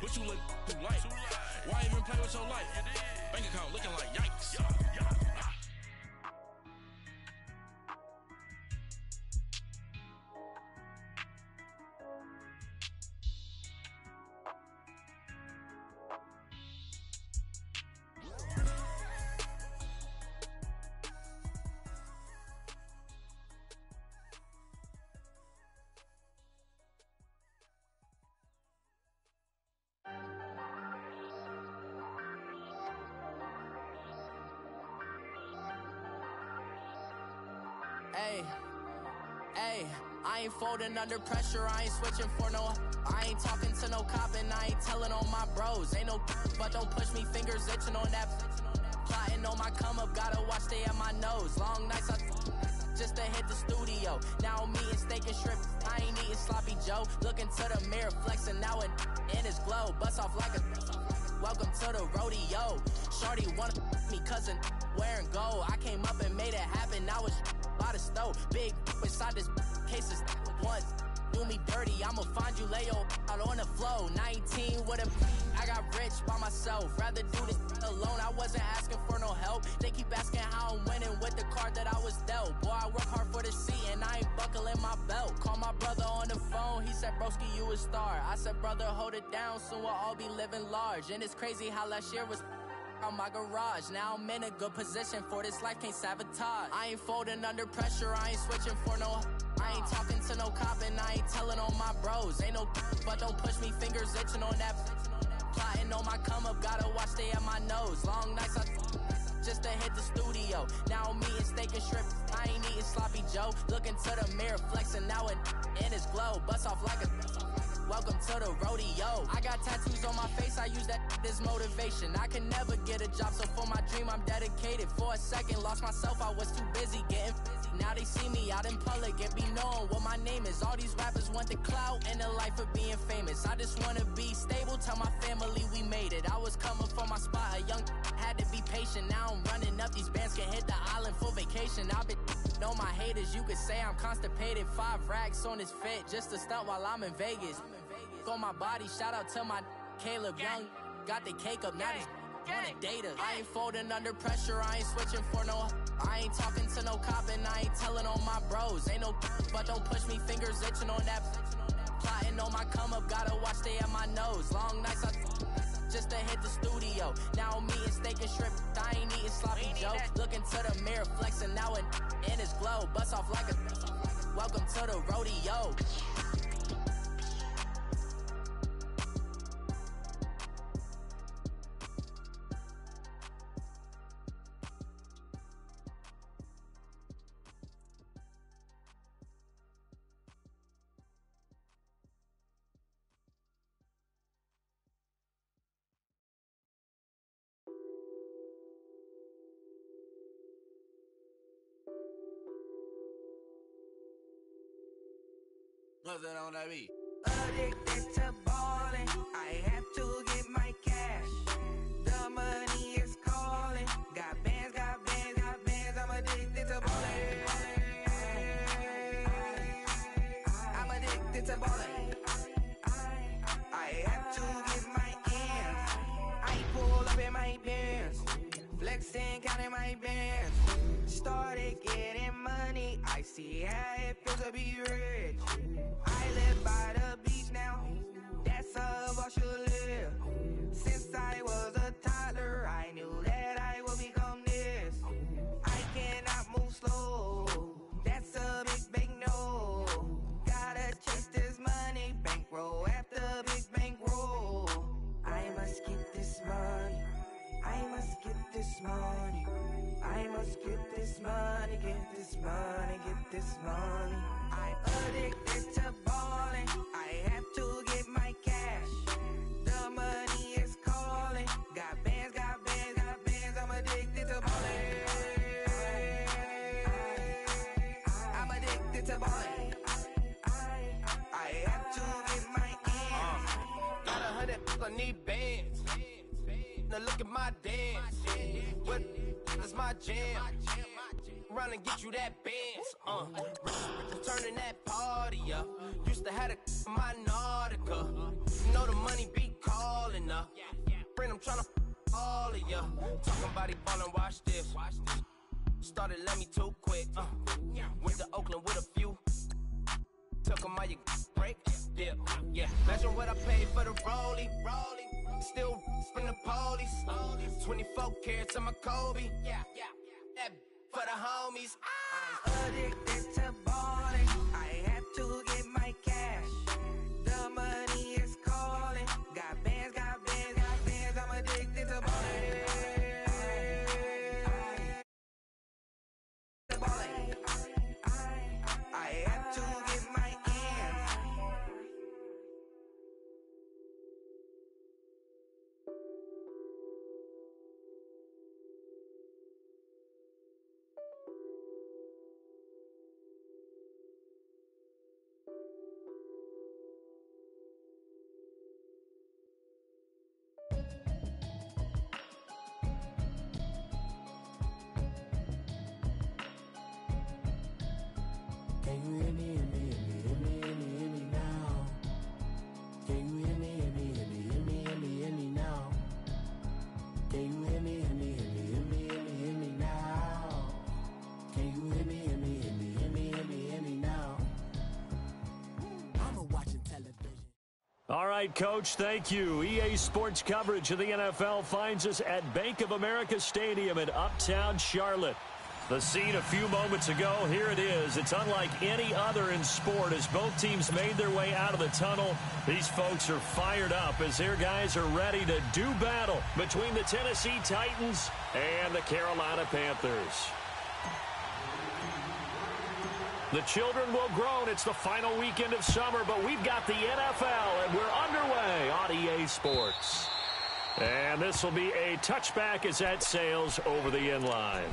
But you look too light. Why even play with your life? Bank account looking like yikes. Hey, I ain't folding under pressure, I ain't switching for no. I ain't talking to no cop and I ain't telling on my bros. Ain't no but don't push me, fingers itching on that. Plotting on my come up, gotta watch stay at my nose. Long nights just to hit the studio. Now I'm eating steak and shrimp, I ain't eating sloppy Joe. Looking to the mirror, flexing now and in his glow. Bust off like a welcome to the rodeo. Shorty wanna me cousin wearing gold. I came up and made it happen, I was by the stove. Big inside this cases once do me dirty, I'ma find you lay your out on the floor. 19 with a I got rich by myself, rather do this alone. I wasn't asking for no help, they keep asking how I'm winning with the card that I was dealt. Boy, I work hard for the seat and I ain't buckling my belt. Call my brother on the phone, he said broski you a star. I said brother hold it down, soon we'll all be living large. And it's crazy how last year was on my garage. Now I'm in a good position for this life, can't sabotage. I ain't folding under pressure, I ain't switching for no. I ain't talking to no cop and I ain't telling on my bros. Ain't no but don't push me, fingers itching on that. Plotting on my come up, gotta watch stay at my nose. Long nights just to hit the studio. Now I'm eating steak and shrimp, I ain't eating sloppy Joe. Looking to the mirror, flexing now and in his glow. Bust off like a welcome to the rodeo. I got tattoos on my face, I use that as motivation. I can never get a job, so for my dream I'm dedicated. For a second, lost myself, I was too busy getting busy. Now they see me out in public and be knowing what my name is. All these rappers want the clout and the life of being famous. I just wanna be stable, tell my family we made it. I was coming for my spot, a young had to be patient. Now I'm running up, these bands can hit the island for vacation. I've been know my haters, you could say I'm constipated. 5 racks on his fit, just to stunt while I'm in Vegas. On my body, shout out to my Caleb Young. Got the cake up, now he's wanna date us. I ain't folding under pressure, I ain't switching for no. I ain't talking to no cop and I ain't telling on my bros. Ain't no but don't push me, fingers itching on that. Plotting on my come up, gotta watch stay at my nose. Long nights just to hit the studio. Now I'm eating steak and shrimp, I ain't eating sloppy Joe. Looking to the mirror, flexing now and in his glow. Bust off like a welcome to the rodeo. What's that on that beat? Addicted to ballin', I have to get my cash. The money is calling. Got bands, got bands, got bands. I'm addicted to ballin'. I'm addicted to ballin'. I have to get my ends. I pull up in my Benz, flexing, counting my bands. Started getting money, I see how it feels to be rich. I live by the beach now, that's how I should live. Since I was a toddler, I knew that I would become this. I cannot move slow, that's a big no. Gotta chase this money, bankroll after big bankroll. I must get this money, I must get this money. I must get this money, get this money, get this money. I'm addicted to ballin', I have to get my cash. The money is calling. Got bands, got bands, got bands. I'm addicted to ballin'. I'm addicted to ballin'. I have to get my ends. Got 100, I need bands. Now look at my dance. What is my jam? Run and get you that Benz. Turning that party up. Used to have a my Nautica. You know the money be called. tryna all of ya. Talking about he ballin', watch this. Started let me too quick. Went to Oakland with a few. Took 'em all you break. Dip. Yeah. Imagine what I paid for the rollie. Still from the police. 24 carats on my Kobe. Yeah. That for the homies. I'm addicted to balling. I have to get my cash. The money is calling. Got bands, got bands, got bands. I'm addicted to balling. I have to get my ends. Can you hear me, hear me, hear me, hear me, hear me, hear me now? Can you hear me, hear me, hear me, hear me, hear me, hear me now? Can you hear me, hear me, hear me, hear me, hear me, hear me now? Can you hear me, hear me, hear me, hear me, hear me, hear me now? I'm watching television. All right, Coach, thank you. EA Sports coverage of the NFL finds us at Bank of America Stadium in Uptown Charlotte. The scene a few moments ago, here it is. It's unlike any other in sport as both teams made their way out of the tunnel. These folks are fired up as their guys are ready to do battle between the Tennessee Titans and the Carolina Panthers. The children will groan. It's the final weekend of summer, but we've got the NFL, and we're underway on EA Sports. And this will be a touchback as that sails over the end line.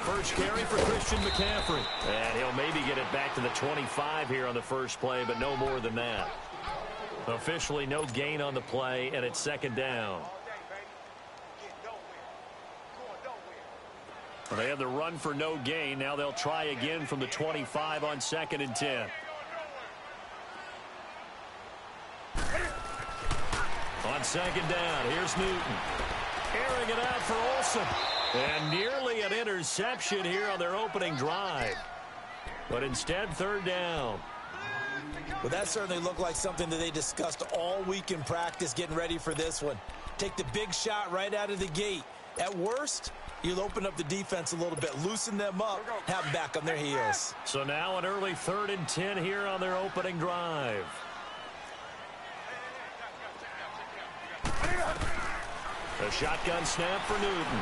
First carry for Christian McCaffrey. And he'll maybe get it back to the 25 here on the first play, but no more than that. Officially no gain on the play, and it's second down. Well, they had the run for no gain. Now they'll try again from the 25 on 2nd and 10. On second down, here's Newton. Airing it out for Olsen. And nearly an interception here on their opening drive. But instead, third down. Well, that certainly looked like something that they discussed all week in practice getting ready for this one. Take the big shot right out of the gate. At worst, you'll open up the defense a little bit, loosen them up, have them back on their heels. So now an early 3rd and 10 here on their opening drive. A shotgun snap for Newton.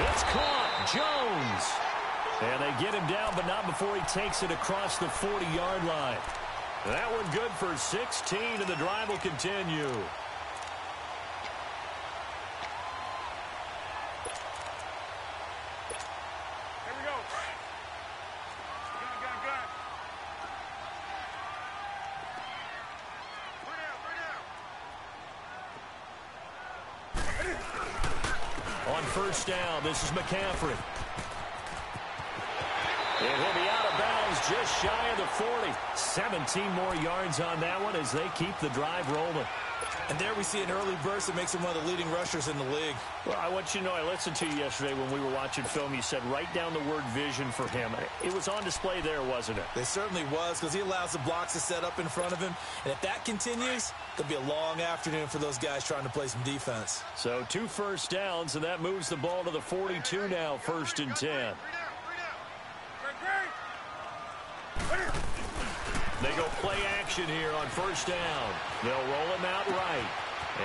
It's caught. Jones. And they get him down, but not before he takes it across the 40-yard line. That one good for 16, and the drive will continue. Here we go. Gun. Bring down. On first down, this is McCaffrey. And he'll be out of bounds just shy of the 40. 17 more yards on that one as they keep the drive rolling. And there we see an early burst that makes him one of the leading rushers in the league. Well, I want you to know, I listened to you yesterday when we were watching film. You said write down the word vision for him. It was on display there, wasn't it? It certainly was, because he allows the blocks to set up in front of him. And if that continues, it'll be a long afternoon for those guys trying to play some defense. So 2 first downs, and that moves the ball to the 42 now, 1st and 10. They go play action here on first down. They'll roll him out right.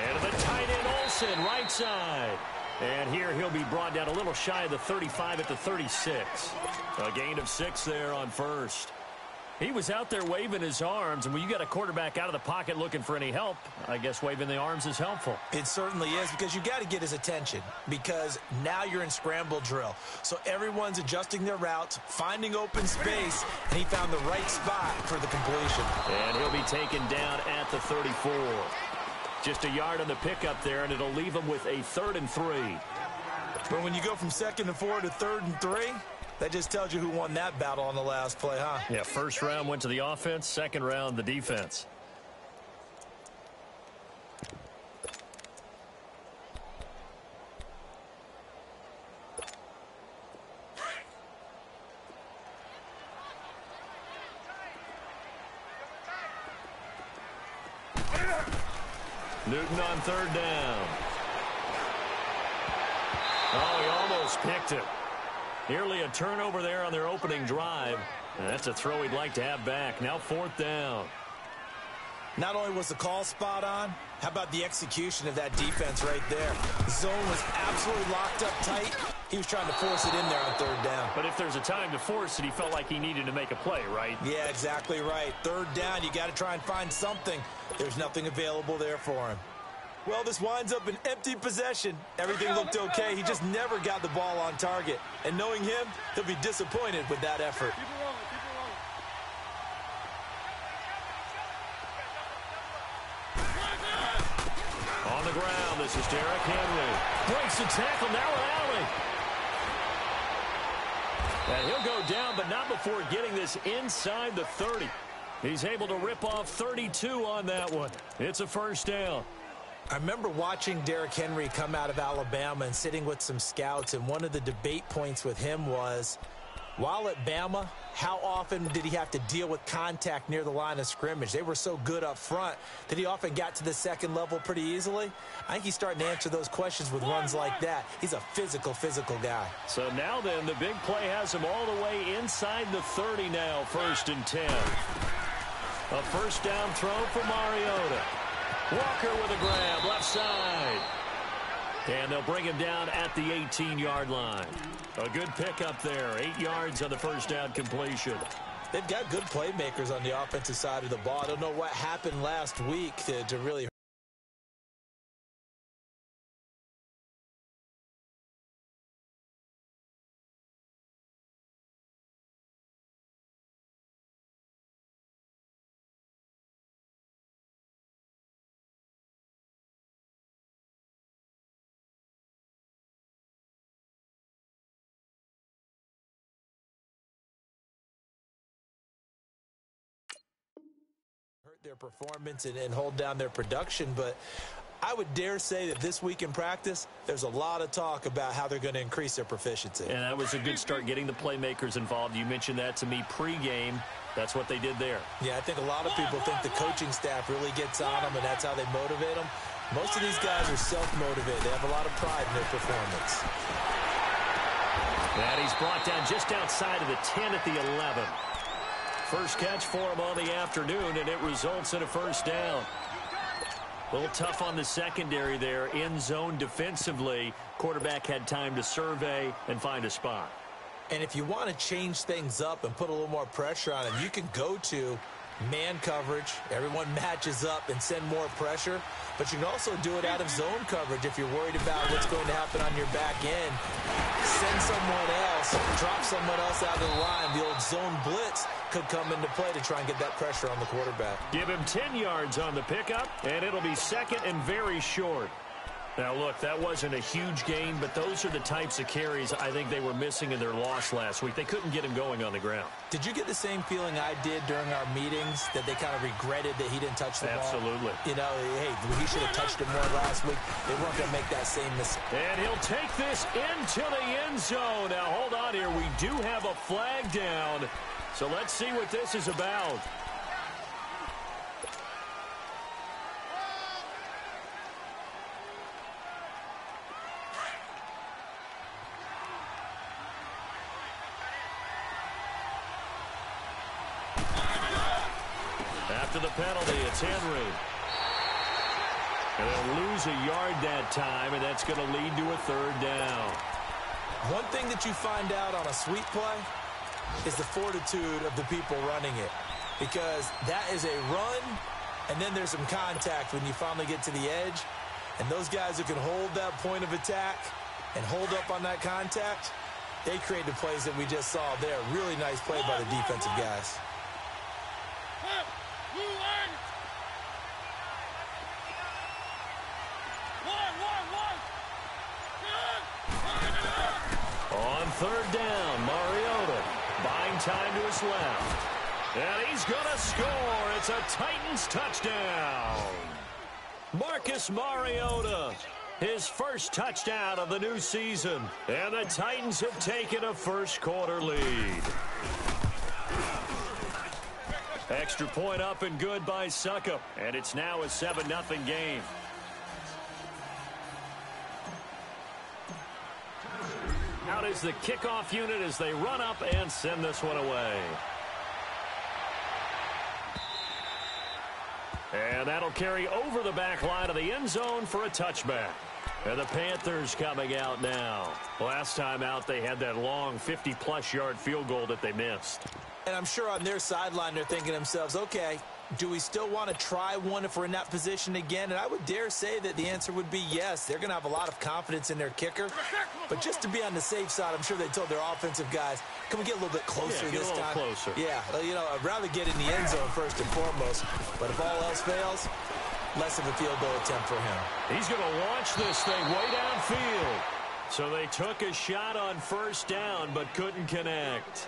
And the tight end Olsen, right side. And here he'll be brought down a little shy of the 35 at the 36. A gain of 6 there on first. He was out there waving his arms, and when you got a quarterback out of the pocket looking for any help, I guess waving the arms is helpful. It certainly is, because you got to get his attention, because now you're in scramble drill. So everyone's adjusting their routes, finding open space, and he found the right spot for the completion. And he'll be taken down at the 34. Just a yard on the pickup there, and it'll leave him with a 3rd and 3. But when you go from 2nd and 4 to 3rd and 3, that just tells you who won that battle on the last play, huh? Yeah, first round went to the offense, second round the defense. Newton on 3rd down. Oh, he almost picked it. Nearly a turnover there on their opening drive. And that's a throw he'd like to have back. Now 4th down. Not only was the call spot on, how about the execution of that defense right there? The zone was absolutely locked up tight. He was trying to force it in there on 3rd down. But if there's a time to force it, he felt like he needed to make a play, right? Yeah, exactly right. 3rd down, you got to try and find something. There's nothing available there for him. Well, this winds up an empty possession. Everything looked okay. He just never got the ball on target. And knowing him, he'll be disappointed with that effort. On the ground, this is Derrick Henry. Breaks the tackle, now an alley. And he'll go down, but not before getting this inside the 30. He's able to rip off 32 on that one. It's a 1st down. I remember watching Derrick Henry come out of Alabama and sitting with some scouts, and one of the debate points with him was, while at Bama, how often did he have to deal with contact near the line of scrimmage? They were so good up front that he often got to the 2nd level pretty easily. I think he's starting to answer those questions with runs like that. He's a physical guy. So now then, the big play has him all the way inside the 30 now, 1st and 10. A 1st down throw for Mariota. Walker with a grab, left side. And they'll bring him down at the 18-yard line. A good pickup there, 8 yards on the 1st down completion. They've got good playmakers on the offensive side of the ball. I don't know what happened last week to really... their performance and hold down their production, but I would dare say that this week in practice, there's a lot of talk about how they're going to increase their proficiency. And that was a good start, getting the playmakers involved. You mentioned that to me pregame. That's what they did there. Yeah, I think a lot of people think the coaching staff really gets on them, and that's how they motivate them. Most of these guys are self-motivated. They have a lot of pride in their performance. And he's brought down just outside of the 10 at the 11. First catch for him on the afternoon, and it results in a 1st down. A little tough on the secondary there, in zone defensively. Quarterback had time to survey and find a spot. And if you want to change things up and put a little more pressure on him, you can go to man coverage. Everyone matches up and send more pressure. But you can also do it out of zone coverage if you're worried about what's going to happen on your back end. Send someone else, drop someone else out of the line. The old zone blitz could come into play to try and get that pressure on the quarterback. Give him 10 yards on the pickup, and it'll be 2nd and very short. Now, look, that wasn't a huge gain, but those are the types of carries I think they were missing in their loss last week. They couldn't get him going on the ground. Did you get the same feeling I did during our meetings, that they kind of regretted that he didn't touch the ball? Absolutely. You know, hey, he should have touched it more last week. They weren't going to make that same mistake. And he'll take this into the end zone. Now, hold on here. We do have a flag down, so let's see what this is about. After the penalty, it's Henry. And they'll lose a yard that time, and that's going to lead to a 3rd down. One thing that you find out on a sweep play is the fortitude of the people running it. because that is a run, and then there's some contact when you finally get to the edge. And those guys who can hold that point of attack and hold up on that contact, they create the plays that we just saw there. Really nice play by the defensive guys. On third down, Mariota buying time to his left. And he's going to score. It's a Titans touchdown. Marcus Mariota, his first touchdown of the new season. And the Titans have taken a first-quarter lead. Extra point up and good by Succop. And it's now a 7-0 game. Out is the kickoff unit as they run up and send this one away. And that'll carry over the back line of the end zone for a touchback. And the Panthers coming out now. Last time out, they had that long 50-plus yard field goal that they missed. And I'm sure on their sideline, they're thinking to themselves, okay, do we still want to try one if we're in that position again? And I would dare say that the answer would be yes. They're going to have a lot of confidence in their kicker. But just to be on the safe side, I'm sure they told their offensive guys, can we get a little bit closer this time? Closer. Yeah, you know, I'd rather get in the end zone first and foremost. But if all else fails, less of a field goal attempt for him. He's going to launch this thing way downfield. So they took a shot on first down but couldn't connect.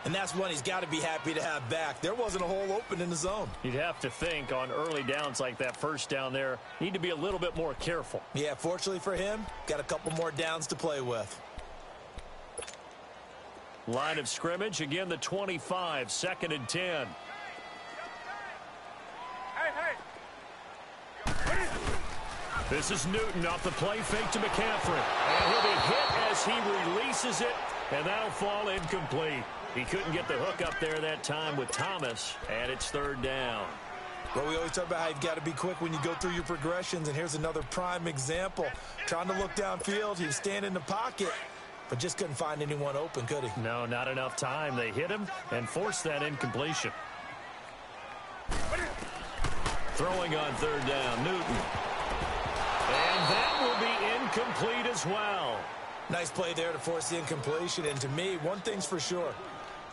And that's one he's got to be happy to have back. There wasn't a hole open in the zone. You'd have to think on early downs like that first down there, need to be a little bit more careful. Yeah, fortunately for him, got a couple more downs to play with. Line of scrimmage, again the 25, 2nd and 10. This is Newton off the play fake to McCaffrey. And he'll be hit as he releases it, and that'll fall incomplete. He couldn't get the hook up there that time with Thomas, and it's 3rd down. Well, we always talk about how you've got to be quick when you go through your progressions, and here's another prime example. Trying to look downfield, he was standing in the pocket, but just couldn't find anyone open, could he? No, not enough time. They hit him and forced that incompletion. Throwing on 3rd down, Newton. And that will be incomplete as well. Nice play there to force the incompletion, and to me, one thing's for sure.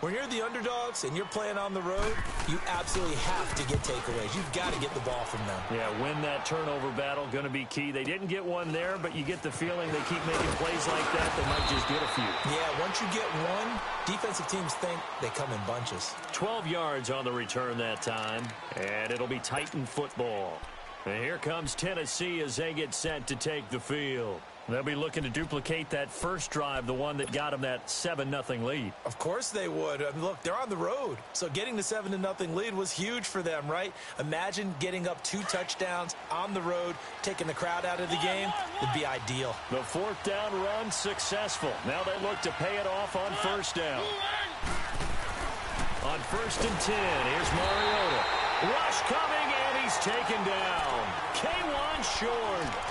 When you're the underdogs and you're playing on the road, you absolutely have to get takeaways. You've got to get the ball from them. Yeah, win that turnover battle, going to be key. They didn't get one there, but you get the feeling they keep making plays like that, they might just get a few. Yeah, once you get one, defensive teams think they come in bunches. 12 yards on the return that time, and it'll be Titan football. And here comes Tennessee as they get set to take the field. They'll be looking to duplicate that first drive, the one that got them that 7-0 lead. Of course they would. I mean, look, they're on the road. So getting the 7-0 lead was huge for them, right? Imagine getting up 2 touchdowns on the road, taking the crowd out of the game. It'd be ideal. The 4th down run successful. Now they look to pay it off on 1st down. On 1st and 10, here's Mariota. Rush coming, and he's taken down. K1 short.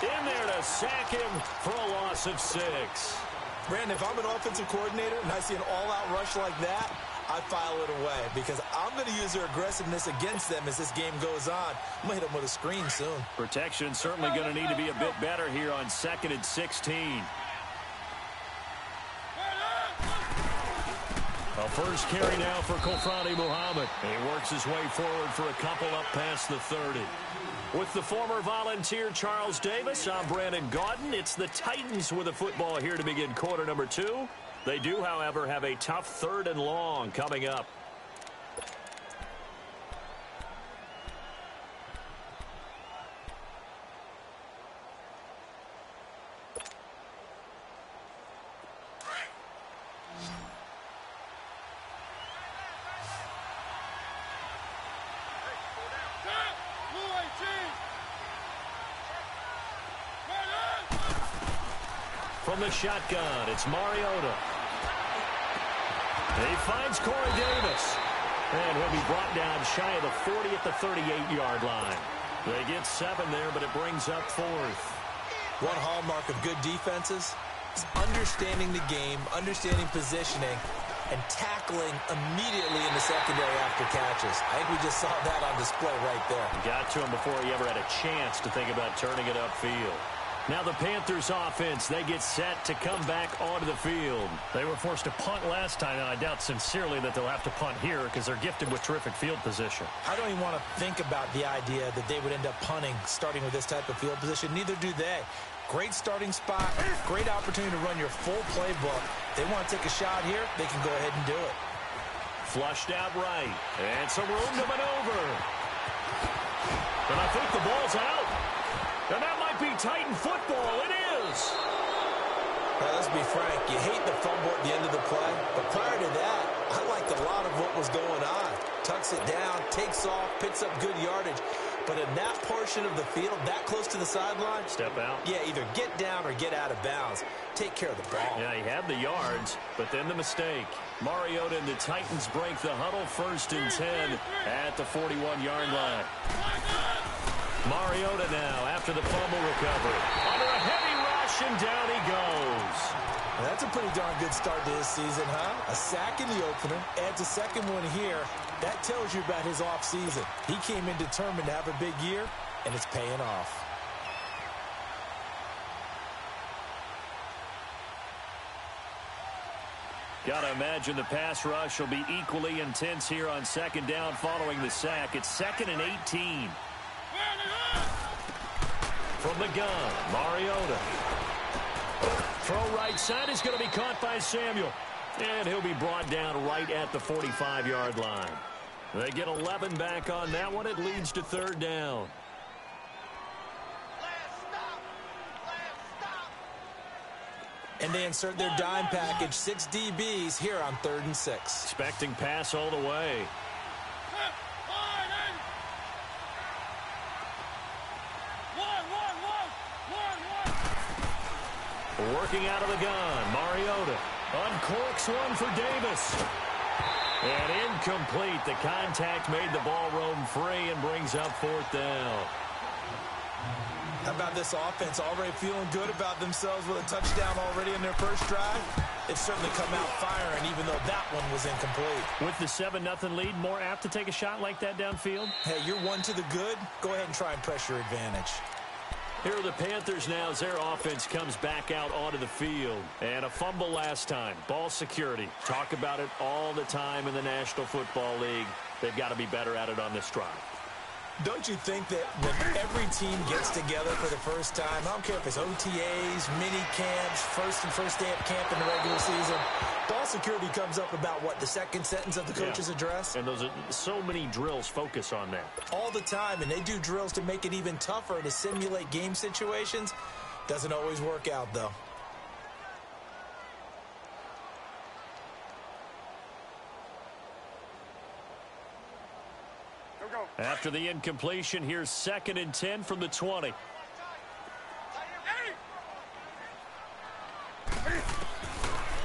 In there to sack him for a loss of 6. Brandon, if I'm an offensive coordinator and I see an all-out rush like that, I file it away because I'm going to use their aggressiveness against them as this game goes on. I'm going to hit them with a screen soon. Protection certainly going to need to be a bit better here on 2nd and 16. A first carry now for Kofrani Muhammad. He works his way forward for a couple up past the 30. With the former Volunteer Charles Davis, I'm Brandon Gaudin. It's the Titans with the football here to begin quarter number 2. They do, however, have a tough 3rd and long coming up. From the shotgun, it's Mariota. He finds Corey Davis. And he'll be brought down shy of the 40 at the 38-yard line. They get 7 there, but it brings up 4th. One hallmark of good defenses is understanding the game, understanding positioning, and tackling immediately in the secondary after catches. I think we just saw that on display right there. Got to him before he ever had a chance to think about turning it upfield. Now the Panthers offense, they get set to come back onto the field. They were forced to punt last time, and I doubt sincerely that they'll have to punt here because they're gifted with terrific field position. I don't even want to think about the idea that they would end up punting starting with this type of field position. Neither do they. Great starting spot, great opportunity to run your full playbook. They want to take a shot here, they can go ahead and do it. Flushed out right, and some room to maneuver. And I think the ball's out. And that might be Titan football. It is. Now, let's be frank. You hate the fumble at the end of the play. But prior to that, I liked a lot of what was going on. Tucks it down, takes off, picks up good yardage. But in that portion of the field, that close to the sideline. Step out. Yeah, either get down or get out of bounds. Take care of the ball. Yeah, he had the yards, but then the mistake. Mariota and the Titans break the huddle 1st and 10 at the 41-yard line. Mariota now after the fumble recovery. Under a heavy rush, and down he goes. Well, that's a pretty darn good start to his season, huh? A sack in the opener, adds a second one here. That tells you about his offseason. He came in determined to have a big year, and it's paying off. Gotta imagine the pass rush will be equally intense here on 2nd down following the sack. It's 2nd and 18. From the gun, Mariota. Throw right side is going to be caught by Samuel. And he'll be brought down right at the 45-yard line. They get 11 back on that one. It leads to 3rd down. And they insert their dime package, 6 DBs here on 3rd and 6. Expecting pass all the way. Working out of the gun, Mariota uncorks one for Davis. And incomplete. The contact made the ball roam free and brings up 4th down. How about this offense already feeling good about themselves with a touchdown already in their first drive? It's certainly come out firing, even though that one was incomplete. With the 7-0 lead, more apt to take a shot like that downfield? Hey, you're one to the good. Go ahead and try and press your advantage. Here are the Panthers now as their offense comes back out onto the field. And a fumble last time. Ball security. Talk about it all the time in the National Football League. They've got to be better at it on this drive. Don't you think that when every team gets together for the first time, I don't care if it's OTAs, mini camps, first day of camp in the regular season, ball security comes up about, what, the second sentence of the coach's address? And those are so many drills focus on that. All the time, and they do drills to make it even tougher to simulate game situations. Doesn't always work out, though. After the incompletion, here's 2nd and 10 from the 20.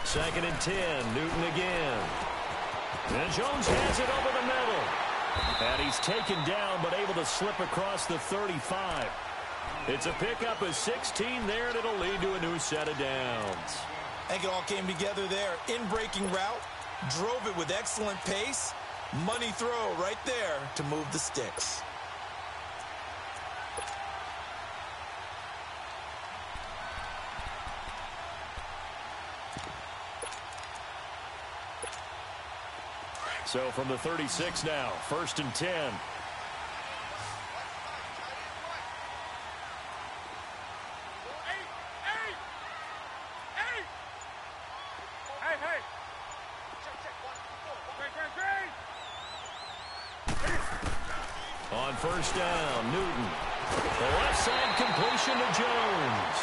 Second and 10, Newton again. And Jones has it over the middle. And he's taken down, but able to slip across the 35. It's a pickup of 16 there, and it'll lead to a new set of downs. I think it all came together there. In-breaking route, drove it with excellent pace. Money throw right there to move the sticks. So from the 36 now, 1st and 10. On 1st down, Newton. The left side completion to Jones.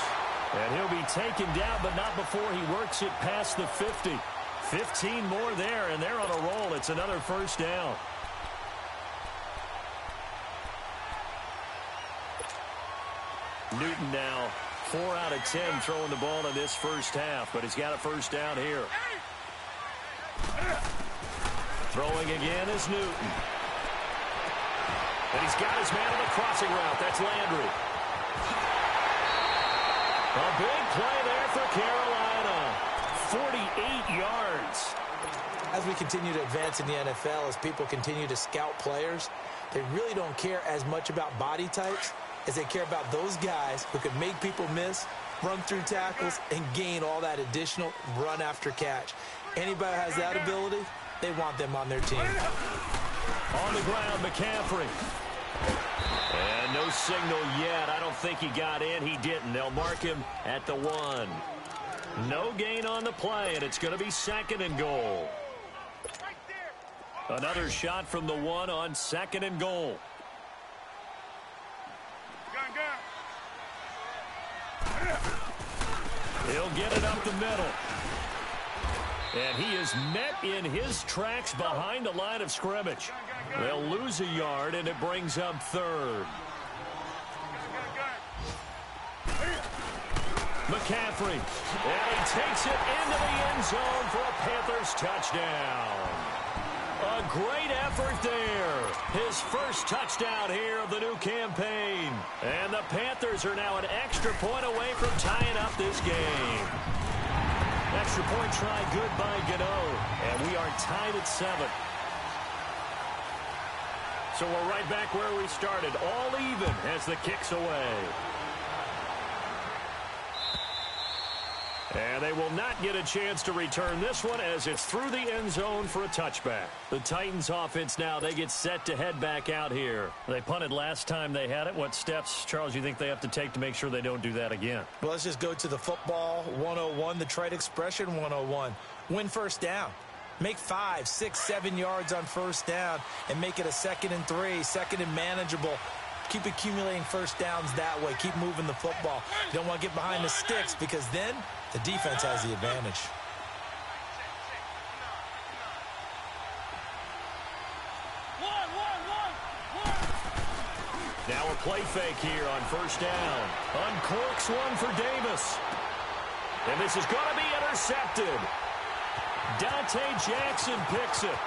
And he'll be taken down, but not before he works it past the 50. 15 more there, and they're on a roll. It's another 1st down. Newton now 4 out of 10 throwing the ball in this first half, but he's got a 1st down here. Throwing again is Newton. And he's got his man on the crossing route. That's Landry. A big play there for Carolina. 48 yards. as we continue to advance in the NFL, as people continue to scout players, they really don't care as much about body types as they care about those guys who can make people miss, run through tackles, and gain all that additional run after catch. Anybody who has that ability, they want them on their team. On the ground, McCaffrey. And no signal yet. I don't think he got in. He didn't. They'll mark him at the 1. No gain on the play, and it's going to be 2nd and goal. Another shot from the 1 on 2nd and goal. He'll get it up the middle. And he is met in his tracks behind the line of scrimmage. They'll lose a yard, and it brings up 3rd. McCaffrey. And he takes it into the end zone for a Panthers touchdown. A great effort there. His first touchdown here of the new campaign. And the Panthers are now an extra point away from tying up this game. Extra point try good by Gano. And we are tied at 7. So we're right back where we started. All even as the kick's away. And they will not get a chance to return this one as it's through the end zone for a touchback. The Titans offense now, they get set to head back out here. They punted last time they had it. What steps, Charles, you think they have to take to make sure they don't do that again? Well, let's just go to the football 101, the trite expression 101. Win first down. Make 5, 6, 7 yards on first down and make it a 2nd and 3, 2nd and manageable. Keep accumulating first downs that way. Keep moving the football. You don't want to get behind the sticks because then the defense has the advantage. Now a play fake here on first down. Uncorks one for Davis. And this is going to be intercepted. Dante Jackson picks it.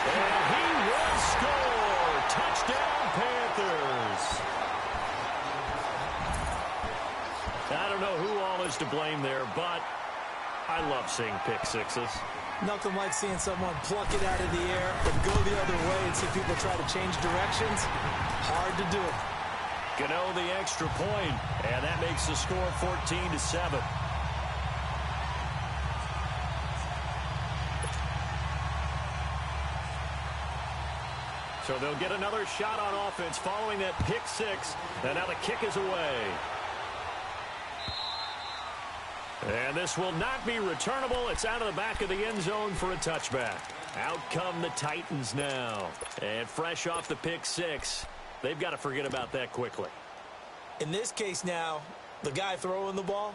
And he will score. Touchdown, Panthers. I don't know who all is to blame there, but I love seeing pick sixes. Nothing like seeing someone pluck it out of the air and go the other way and see people try to change directions. Hard to do it. Gano the extra point, and that makes the score 14-7. So they'll get another shot on offense following that pick six, and now the kick is away. And this will not be returnable. It's out of the back of the end zone for a touchback. Out come the Titans now. And fresh off the pick six, they've got to forget about that quickly. In this case now, the guy throwing the ball,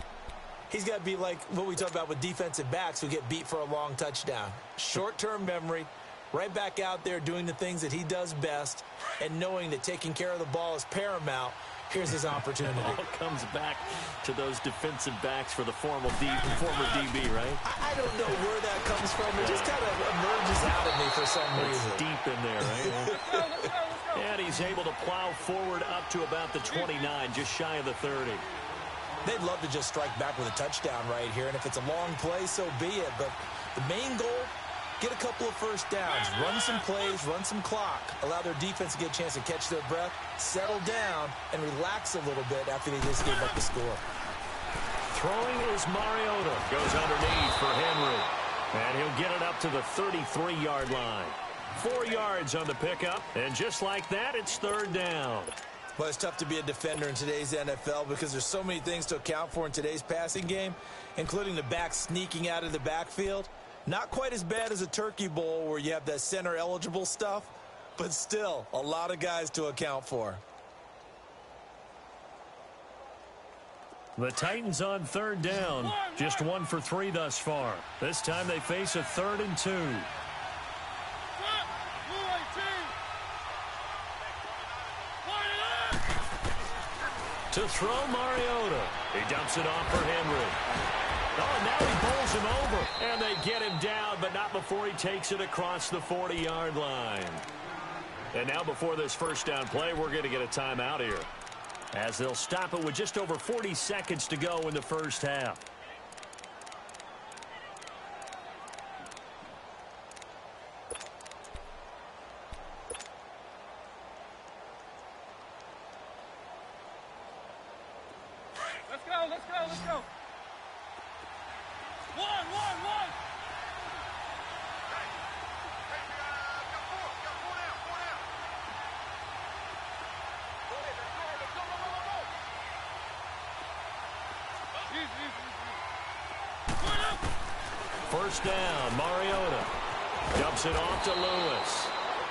he's got to be like what we talk about with defensive backs who get beat for a long touchdown. Short-term memory, right back out there doing the things that he does best, and knowing that taking care of the ball is paramount. Here's his opportunity. It all comes back to those defensive backs for the former DB, right? I don't know where that comes from. It just kind of emerges out of me for some reason. It's deep in there, right? And he's able to plow forward up to about the 29, just shy of the 30. They'd love to just strike back with a touchdown right here, and if it's a long play, so be it. But the main goal, get a couple of first downs, run some plays, run some clock, allow their defense to get a chance to catch their breath, settle down, and relax a little bit after they just gave up the score. Throwing is Mariota. Goes underneath for Henry. And he'll get it up to the 33-yard line. 4 yards on the pickup, and just like that, it's third down. Well, it's tough to be a defender in today's NFL because there's so many things to account for in today's passing game, including the back sneaking out of the backfield. Not quite as bad as a turkey bowl where you have that center-eligible stuff, but still a lot of guys to account for. The Titans on third down. Just 1 for 3 thus far. This time they face a 3rd and 2. To throw Mariota. He dumps it off for Henry. Oh, and now he bowls him over. And they get him down, but not before he takes it across the 40-yard line. And now before this first down play, we're going to get a timeout here. as they'll stop it with just over 40 seconds to go in the first half. Let's go, let's go, let's go. One. First down, Mariota dumps it off to Lewis,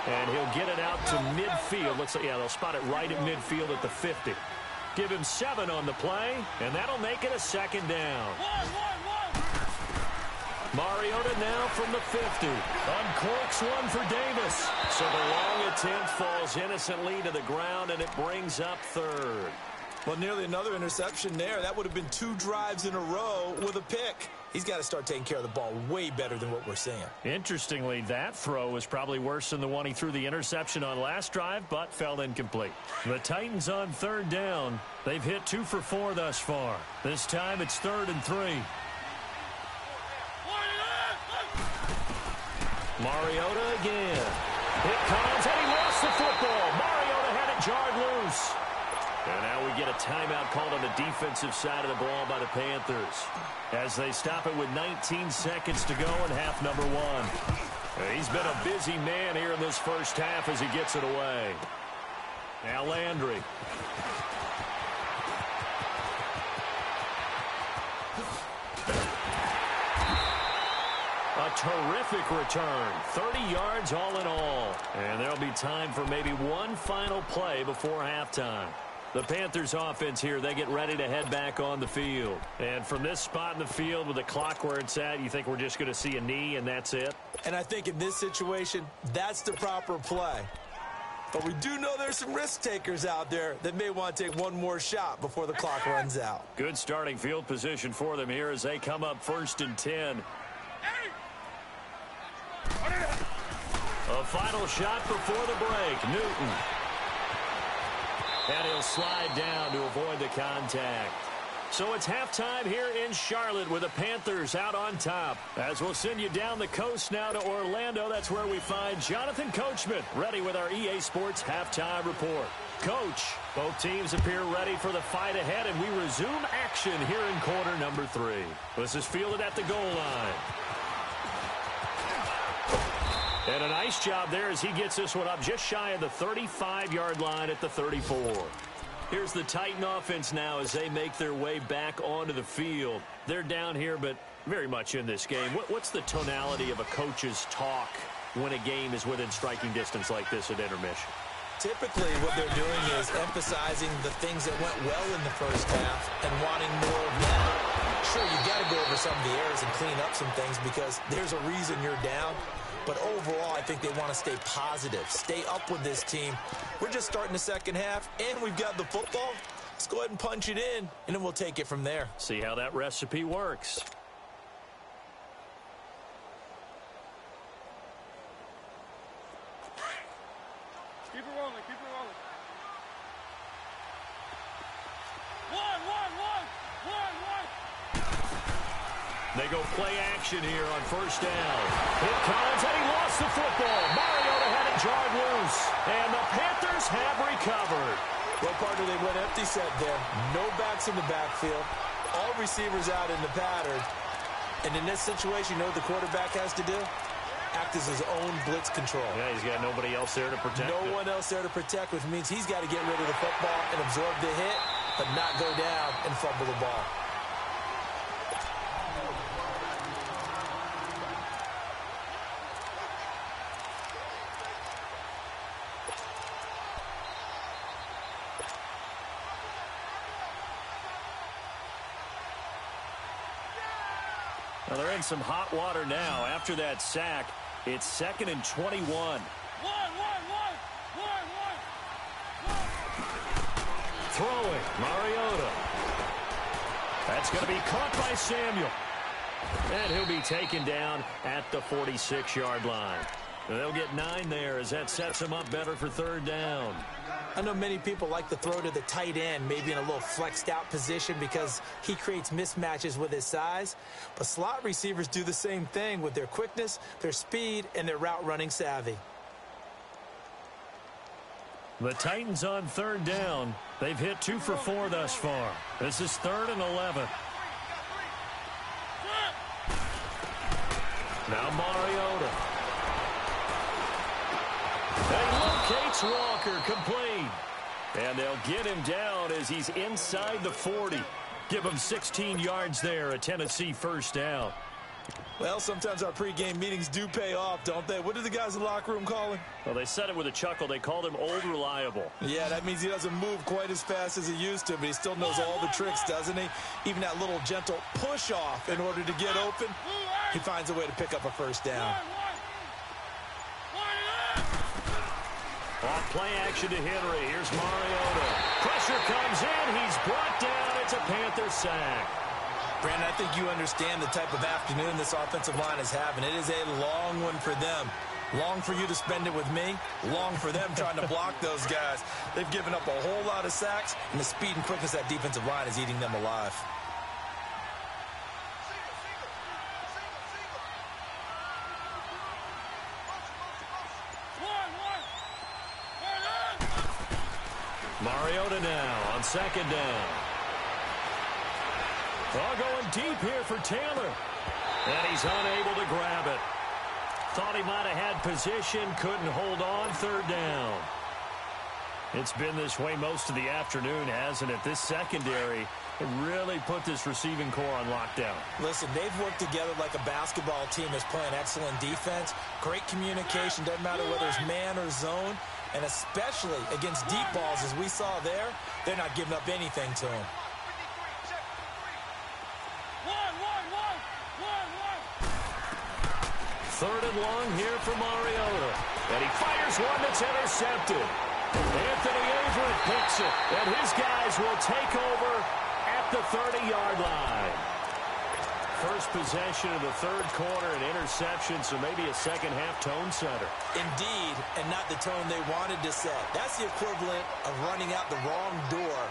and he'll get it out to midfield. They'll spot it right at midfield at the 50. Give him 7 on the play, and that'll make it a second down. Mariota now from the 50. Uncorks one for Davis. So the long attempt falls innocently to the ground, and it brings up third. Well, nearly another interception there. That would have been 2 drives in a row with a pick. He's got to start taking care of the ball way better than what we're seeing. Interestingly, that throw was probably worse than the one he threw the interception on last drive, but fell incomplete. The Titans on third down. They've hit 2 for 4 thus far. This time it's 3rd and 3. Mariota again. It comes, and he lost the football. Mariota had it jarred loose. And now we get a timeout called on the defensive side of the ball by the Panthers, as they stop it with 19 seconds to go in half number 1. He's been a busy man here in this first half as he gets it away. Now Landry. A terrific return. 30 yards all in all. And there'll be time for maybe one final play before halftime. The Panthers offense here, they get ready to head back on the field. And from this spot in the field with the clock where it's at, you think we're just going to see a knee and that's it? And I think in this situation, that's the proper play. But we do know there's some risk takers out there that may want to take one more shot before the clock runs out. Good starting field position for them here as they come up 1st and 10. A final shot before the break. Newton. And he'll slide down to avoid the contact. So it's halftime here in Charlotte with the Panthers out on top. As we'll send you down the coast now to Orlando, that's where we find Jonathan Coachman, ready with our EA Sports halftime report. Coach, both teams appear ready for the fight ahead, and we resume action here in quarter number 3. This is fielded at the goal line. And a nice job there as he gets this one up just shy of the 35-yard line at the 34. Here's the Titan offense now as they make their way back onto the field. They're down here, but very much in this game. What's the tonality of a coach's talk when a game is within striking distance like this at intermission? Typically, what they're doing is emphasizing the things that went well in the first half and wanting more of that. Sure, you've got to go over some of the errors and clean up some things because there's a reason you're down. But overall, I think they want to stay positive, stay up with this team. We're just starting the second half, and we've got the football. Let's go ahead and punch it in, and then we'll take it from there. See how that recipe works. Keep it rolling, keep it rolling. They go play action here on first down. Here comes, and he lost the football. Mariota had it jarred loose, and the Panthers have recovered. Well, partner, they went empty set there. No backs in the backfield. All receivers out in the pattern. And in this situation, you know what the quarterback has to do? Act as his own blitz control. Yeah, he's got nobody else there to protect him. No one else there to protect, which means he's got to get rid of the football and absorb the hit, but not go down and fumble the ball. Well, they're in some hot water now. After that sack, it's 2nd and 21. Throwing, Mariota. That's going to be caught by Samuel. And he'll be taken down at the 46-yard line. They'll get 9 there as that sets them up better for 3rd down. I know many people like to throw to the tight end, maybe in a little flexed out position because he creates mismatches with his size. But slot receivers do the same thing with their quickness, their speed, and their route running savvy. The Titans on 3rd down. They've hit 2 for 4 thus far. This is 3rd and 11. Now Mariota. And he locates Walker, complete. And they'll get him down as he's inside the 40. Give him 16 yards there, a Tennessee 1st down. Well, sometimes our pregame meetings do pay off, don't they? What do the guys in the locker room call him? Well, they said it with a chuckle. They called him Old Reliable. Yeah, that means he doesn't move quite as fast as he used to, but he still knows all the tricks, doesn't he? Even that little gentle push-off in order to get open, he finds a way to pick up a 1st down. Off play action to Henry. Here's Mariota. Pressure comes in. He's brought down. It's a Panther sack. Brandon, I think you understand the type of afternoon this offensive line is having. It is a long one for them. Long for you to spend it with me. Long for them trying to block those guys. They've given up a whole lot of sacks, and the speed and quickness of that defensive line is eating them alive. Mariota now on 2nd down. Oh, going deep here for Taylor. And he's unable to grab it. Thought he might have had position, couldn't hold on. 3rd down. It's been this way most of the afternoon, hasn't it? This secondary really put this receiving core on lockdown. Listen, they've worked together like a basketball team that's playing excellent defense. Great communication, doesn't matter whether it's man or zone. And especially against deep balls, as we saw there, they're not giving up anything to him. Third and long here for Mariota. And he fires one that's intercepted. Anthony Averett picks it. And his guys will take over at the 30-yard line. First possession of the 3rd quarter, an interception, so maybe a second-half tone setter. Indeed, and not the tone they wanted to set. That's the equivalent of running out the wrong door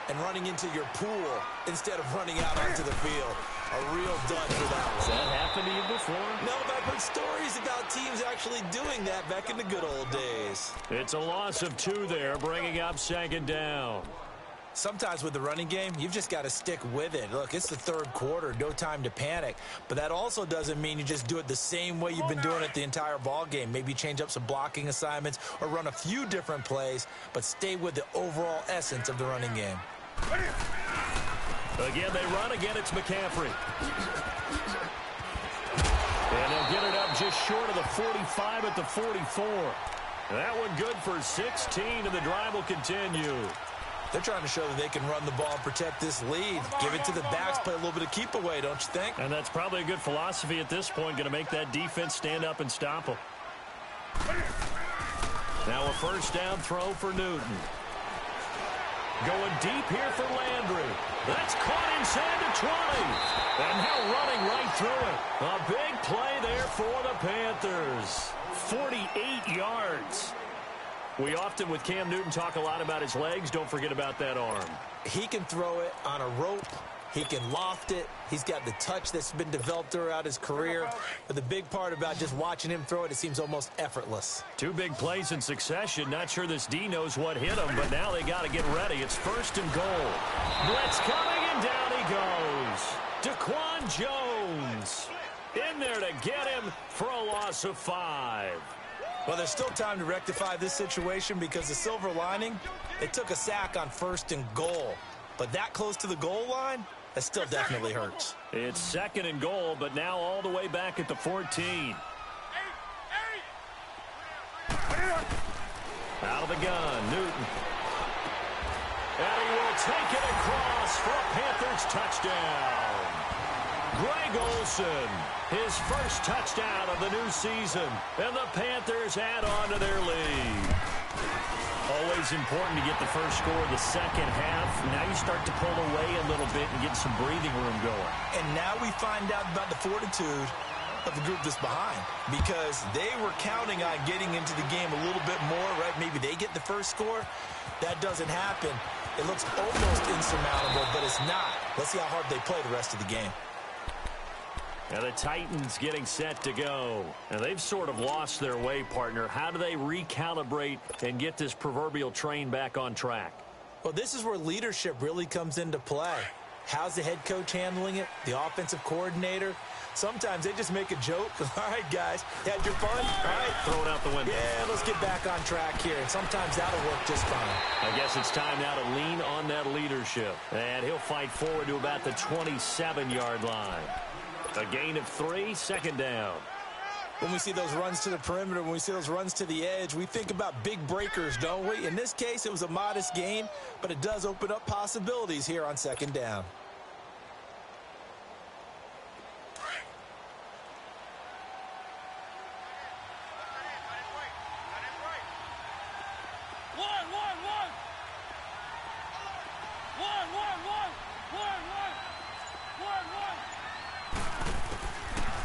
and running into your pool instead of running out onto the field. A real dud for that one. Has that happened to you before? No, but I've heard stories about teams actually doing that back in the good old days. It's a loss of 2 there, bringing up 2nd down. Sometimes with the running game, you've just got to stick with it. Look, it's the 3rd quarter, no time to panic. But that also doesn't mean you just do it the same way you've been doing it the entire ball game. Maybe change up some blocking assignments or run a few different plays, but stay with the overall essence of the running game. Again, they run. Again, it's McCaffrey. And they'll get it up just short of the 45 at the 44. That one good for 16, and the drive will continue. They're trying to show that they can run the ball and protect this lead. Give it to the backs, play a little bit of keep away, don't you think? And that's probably a good philosophy at this point, going to make that defense stand up and stop them. Now a 1st down throw for Newton. Going deep here for Landry. That's caught inside the 20. And now running right through it. A big play there for the Panthers. 48 yards. We often, with Cam Newton, talk a lot about his legs. Don't forget about that arm. He can throw it on a rope. He can loft it. He's got the touch that's been developed throughout his career. But the big part about just watching him throw it, it seems almost effortless. 2 big plays in succession. Not sure this D knows what hit him, but now they got to get ready. It's 1st and goal. Blitz coming, and down he goes. Daquan Jones in there to get him for a loss of 5. Well, there's still time to rectify this situation because the silver lining, it took a sack on 1st and goal. But that close to the goal line, that still definitely hurts. It's 2nd and goal, but now all the way back at the 14. Out of the gun, Newton. And he will take it across for a Panthers touchdown. Greg Olsen, his first touchdown of the new season. And the Panthers add on to their lead. Always important to get the first score of the second half. Now you start to pull away a little bit and get some breathing room going. And now we find out about the fortitude of the group that's behind because they were counting on getting into the game a little bit more, right? Maybe they get the first score. That doesn't happen. It looks almost insurmountable, but it's not. Let's see how hard they play the rest of the game. Now the Titans getting set to go. Now they've sort of lost their way, partner. How do they recalibrate and get this proverbial train back on track? Well, this is where leadership really comes into play. How's the head coach handling it? The offensive coordinator? Sometimes they just make a joke. All right, guys, you had your fun? All right. Throw it out the window. Yeah, let's get back on track here. And sometimes that'll work just fine. I guess it's time now to lean on that leadership. And he'll fight forward to about the 27-yard line. A gain of 3, second down. When we see those runs to the perimeter, when we see those runs to the edge, we think about big breakers, don't we? In this case, it was a modest gain, but it does open up possibilities here on second down.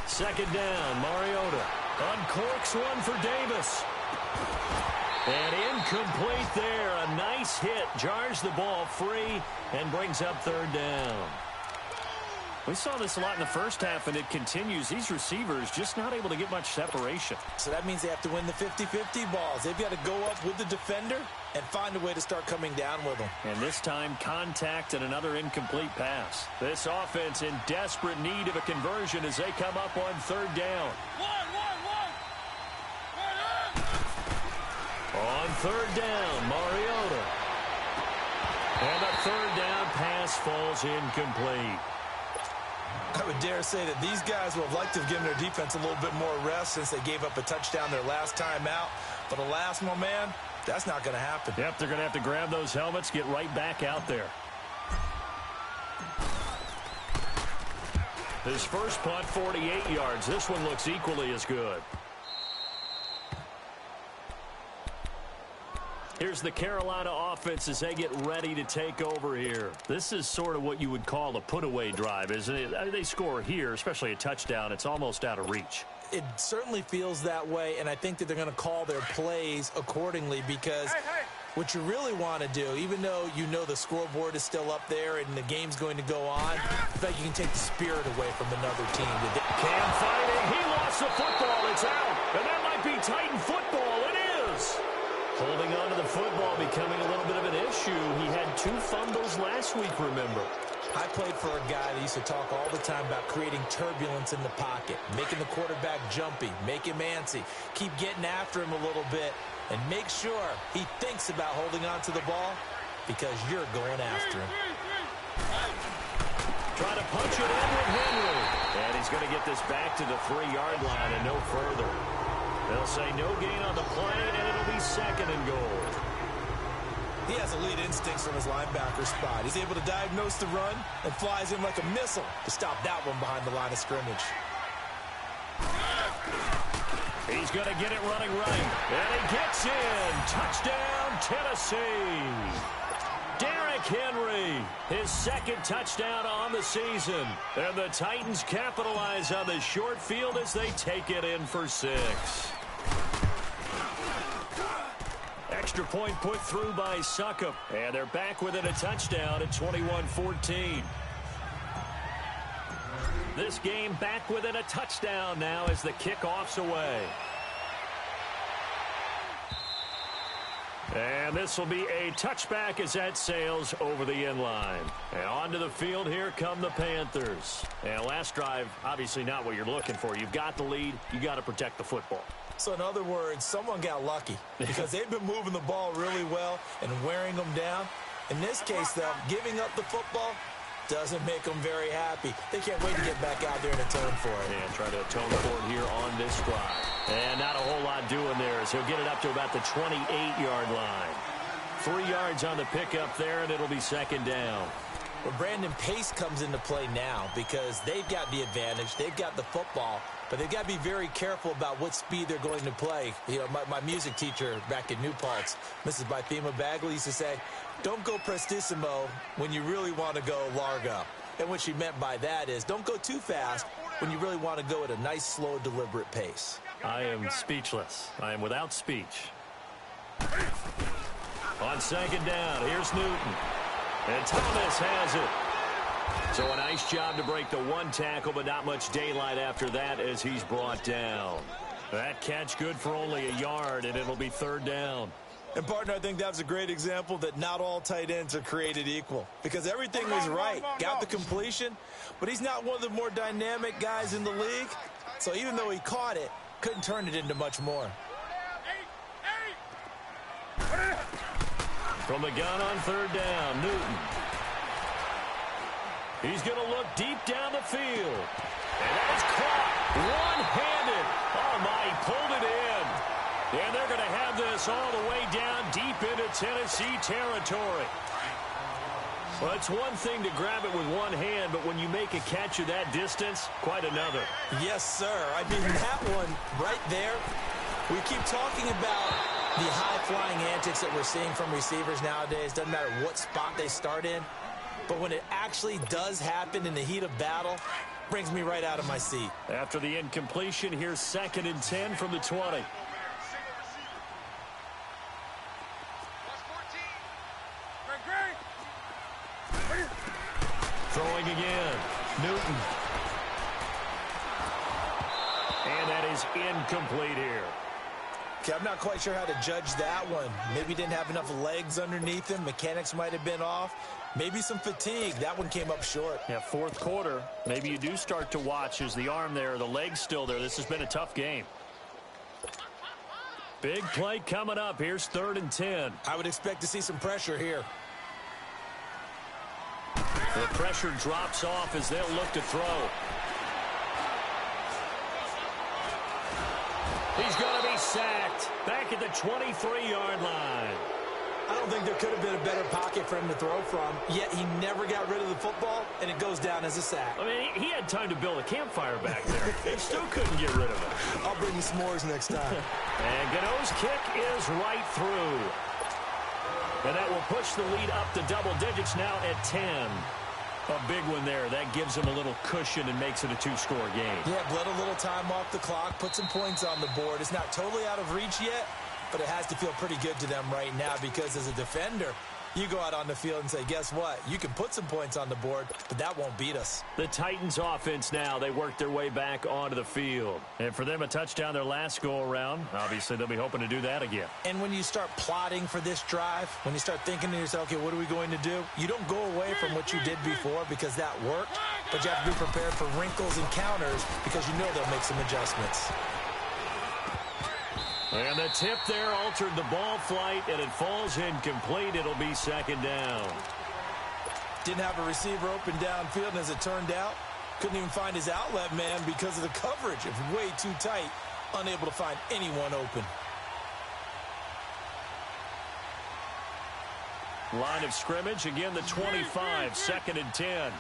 Second down, Mariota uncorks one for Davis. And incomplete there. A nice hit. Jars the ball free and brings up third down. We saw this a lot in the first half, and it continues. These receivers just not able to get much separation. So that means they have to win the 50-50 balls. They've got to go up with the defender and find a way to start coming down with them. And this time, contact and another incomplete pass. This offense in desperate need of a conversion as they come up on third down. On third down, Mariota. And the third down pass falls incomplete. I would dare say that these guys would have liked to have given their defense a little bit more rest since they gave up a touchdown their last time out. But alas, my man, that's not going to happen. Yep, they're going to have to grab those helmets, get right back out there. His first punt, 48 yards. This one looks equally as good. Here's the Carolina offense as they get ready to take over here. This is sort of what you would call a put-away drive, isn't it? I mean, they score here, especially a touchdown. It's almost out of reach. It certainly feels that way, and I think that they're going to call their plays accordingly because what you really want to do, even though you know the scoreboard is still up there and the game's going to go on, I bet you can take the spirit away from another team. Cam fighting. He lost the football. It's out. And that might be Titan football. It is. Holding on to the football becoming a little bit of an issue. He had 2 fumbles last week, remember. I played for a guy that used to talk all the time about creating turbulence in the pocket, making the quarterback jumpy, make him antsy, keep getting after him a little bit, and make sure he thinks about holding on to the ball because you're going after him. Trying to punch it in with Henry. And he's going to get this back to the 3-yard line and no further. They'll say no gain on the play, and it'll be second and goal. He has elite instincts from his linebacker spot. He's able to diagnose the run and flies in like a missile to stop that one behind the line of scrimmage. He's going to get it running right. And he gets in. Touchdown, Tennessee. Derrick Henry, his second touchdown on the season. And the Titans capitalize on the short field as they take it in for 6. Extra point put through by Succop. And they're back within a touchdown at 21-14. This game back within a touchdown now as the kickoff's away. And this will be a touchback as that sails over the end line. And onto the field, here come the Panthers. And last drive, obviously not what you're looking for. You've got the lead. You got to protect the football. So in other words, someone got lucky because they've been moving the ball really well and wearing them down. In this case, though, giving up the football doesn't make them very happy. They can't wait to get back out there and atone for it. And try to atone for it here on this drive. And not a whole lot doing there as he'll get it up to about the 28-yard line. 3 yards on the pickup there, and it'll be second down. Well, Brandon, pace comes into play now because they've got the advantage. They've got the football, but they've got to be very careful about what speed they're going to play. You know, my music teacher back in New Paltz, Mrs. Bythema Bagley, used to say, don't go prestissimo when you really want to go largo. And what she meant by that is don't go too fast, when you really want to go at a nice, slow, deliberate pace. I am speechless. I am without speech. On second down, here's Newton. And Thomas has it. So a nice job to break the one tackle, but not much daylight after that as he's brought down. That catch good for only a yard, and it'll be third down. And, partner, I think that was a great example that not all tight ends are created equal. Because everything was right. Got the completion, but he's not one of the more dynamic guys in the league. So even though he caught it, couldn't turn it into much more. From the gun on third down, Newton. He's going to look deep down the field. And that is caught one-handed. Oh, my, he pulled it in. And they're going to have this all the way down deep into Tennessee territory. Well, it's one thing to grab it with one hand, but when you make a catch of that distance, quite another. Yes, sir. I mean, that one right there, we keep talking about the high-flying antics that we're seeing from receivers nowadays. Doesn't matter what spot they start in. But when it actually does happen in the heat of battle, brings me right out of my seat. After the incompletion, here's 2nd and 10 from the 20. Throwing again, Newton. And that is incomplete here. Okay, I'm not quite sure how to judge that one. Maybe didn't have enough legs underneath him. Mechanics might have been off. Maybe some fatigue. That one came up short. Yeah, fourth quarter. Maybe you do start to watch as the arm there, the leg's still there. This has been a tough game. Big play coming up. Here's 3rd and 10. I would expect to see some pressure here. The pressure drops off as they'll look to throw. He's going to be sacked back at the 23-yard line. I don't think there could have been a better pocket for him to throw from, yet he never got rid of the football, and it goes down as a sack. I mean, he had time to build a campfire back there. He still couldn't get rid of it. I'll bring you s'mores next time. And Gano's kick is right through. And that will push the lead up to double digits now at 10. A big one there. That gives him a little cushion and makes it a 2-score game. Yeah, bled a little time off the clock, put some points on the board. It's not totally out of reach yet, but it has to feel pretty good to them right now because as a defender, you go out on the field and say, guess what? You can put some points on the board, but that won't beat us. The Titans offense now, they work their way back onto the field. And for them, a touchdown their last go-around. Obviously, they'll be hoping to do that again. And when you start plotting for this drive, when you start thinking to yourself, okay, what are we going to do? You don't go away from what you did before because that worked, but you have to be prepared for wrinkles and counters because you know they'll make some adjustments. And the tip there altered the ball flight, and it falls incomplete. It'll be 2nd down. Didn't have a receiver open downfield, and as it turned out, couldn't even find his outlet man because of the coverage. It was way too tight, unable to find anyone open. Line of scrimmage, again the 25, 2nd and 10.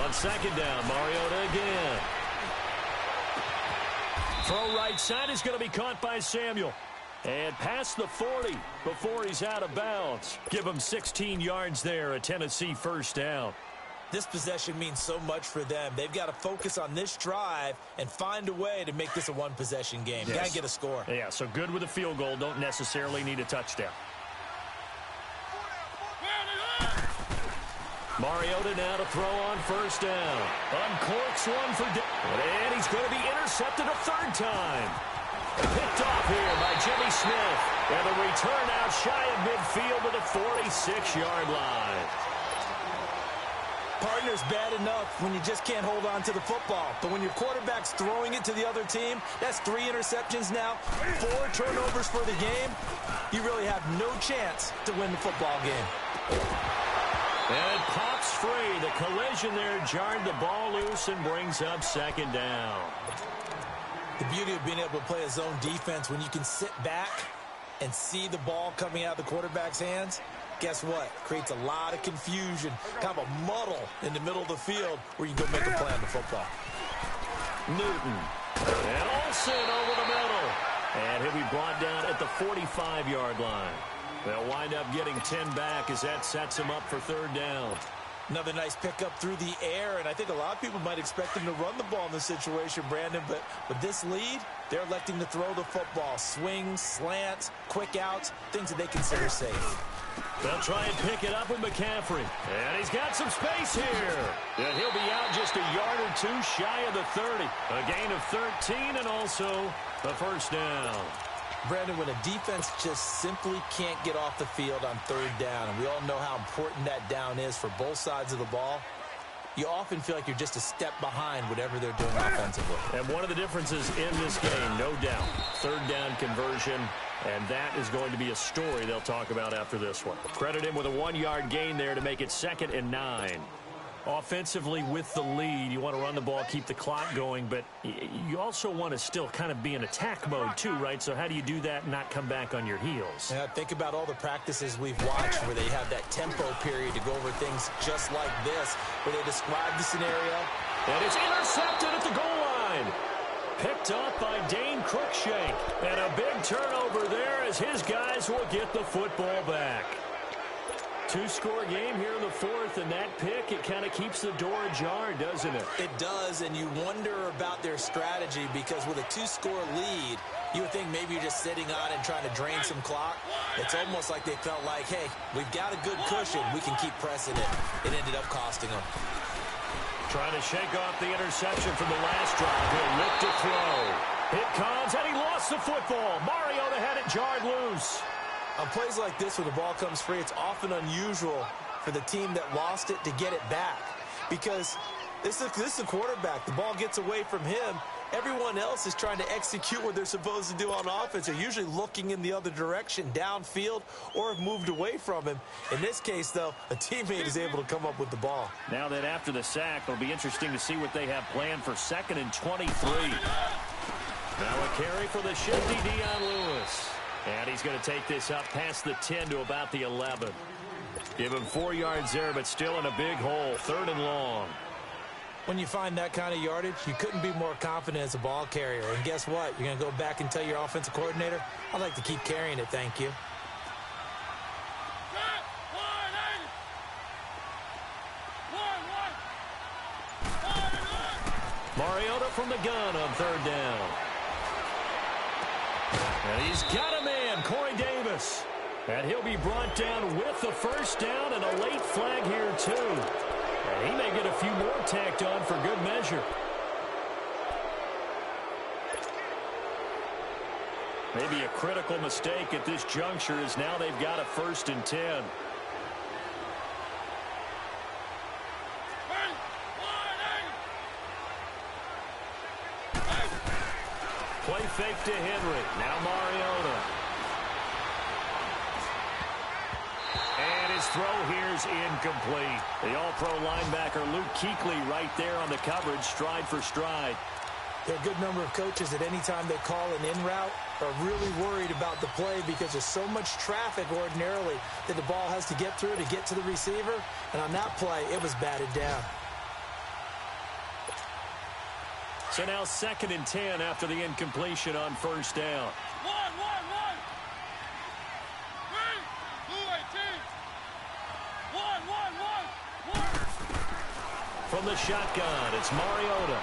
On 2nd down, Mariota again. Throw right side is going to be caught by Samuel. And past the 40 before he's out of bounds. Give him 16 yards there, a Tennessee 1st down. This possession means so much for them. They've got to focus on this drive and find a way to make this a one-possession game. Yes. Got to get a score. Yeah, so good with a field goal. Don't necessarily need a touchdown. Mariota now to throw on 1st down. Uncorks one for and he's going to be intercepted a 3rd time. Picked off here by Jimmy Smith. And the return out shy of midfield to the 46-yard line. Partner's bad enough when you just can't hold on to the football. But when your quarterback's throwing it to the other team, that's 3 interceptions now, 4 turnovers for the game. You really have no chance to win the football game. And it pops free. The collision there jarred the ball loose and brings up 2nd down. The beauty of being able to play a zone defense when you can sit back and see the ball coming out of the quarterback's hands, guess what? Creates a lot of confusion, kind of a muddle in the middle of the field where you can go make a play on the football. Newton. And Olsen over the middle. And he'll be brought down at the 45-yard line. They'll wind up getting 10 back as that sets them up for third down. Another nice pickup through the air, and I think a lot of people might expect them to run the ball in this situation, Brandon, but with this lead, they're electing to throw the football. Swings, slants, quick outs, things that they consider safe. They'll try and pick it up with McCaffrey. And he's got some space here. And he'll be out just a yard or two shy of the 30. A gain of 13 and also a first down. Brandon, when a defense just simply can't get off the field on third down, and we all know how important that down is for both sides of the ball, you often feel like you're just a step behind whatever they're doing offensively. And one of the differences in this game, no doubt, third down conversion, and that is going to be a story they'll talk about after this one. Credit him with a 1-yard gain there to make it 2nd and 9. Offensively with the lead, you want to run the ball, keep the clock going, but you also want to still kind of be in attack mode too, right? So how do you do that and not come back on your heels? Yeah, think about all the practices we've watched where they have that tempo period to go over things just like this, where they describe the scenario. And it's intercepted at the goal line. Picked up by Dane Cruikshank. And a big turnover there as his guys will get the football back. 2-score game here in the 4th, and that pick, it kind of keeps the door ajar, doesn't it? It does, and you wonder about their strategy because with a 2-score lead, you would think maybe you're just sitting on and trying to drain some clock. It's almost like they felt like, hey, we've got a good cushion. We can keep pressing it. It ended up costing them. Trying to shake off the interception from the last drive. He'll look to throw. It comes, and he lost the football. Mariota had it jarred loose. On plays like this, when the ball comes free, it's often unusual for the team that lost it to get it back. Because this is a quarterback. The ball gets away from him. Everyone else is trying to execute what they're supposed to do on offense. They're usually looking in the other direction, downfield, or have moved away from him. In this case, though, a teammate is able to come up with the ball. Now that after the sack, it'll be interesting to see what they have planned for 2nd and 23. Now a carry for the shifty Dion Lewis. And he's going to take this up past the 10 to about the 11. Give him 4 yards there, but still in a big hole. 3rd and long. When you find that kind of yardage, you couldn't be more confident as a ball carrier. And guess what? You're going to go back and tell your offensive coordinator, I'd like to keep carrying it, thank you. Mariota from the gun on 3rd down. And he's got a man, Corey Davis. And he'll be brought down with the first down and a late flag here, too. And he may get a few more tacked on for good measure. Maybe a critical mistake at this juncture is now they've got a 1st and 10. Play fake to Henry. Now Mariota. And his throw here's incomplete. The all-pro linebacker Luke Kuechly right there on the coverage, stride for stride. There are a good number of coaches that any time they call an in route are really worried about the play because there's so much traffic ordinarily that the ball has to get through to get to the receiver. And on that play, it was batted down. So now 2nd and 10 after the incompletion on 1st down. From the shotgun, it's Mariota.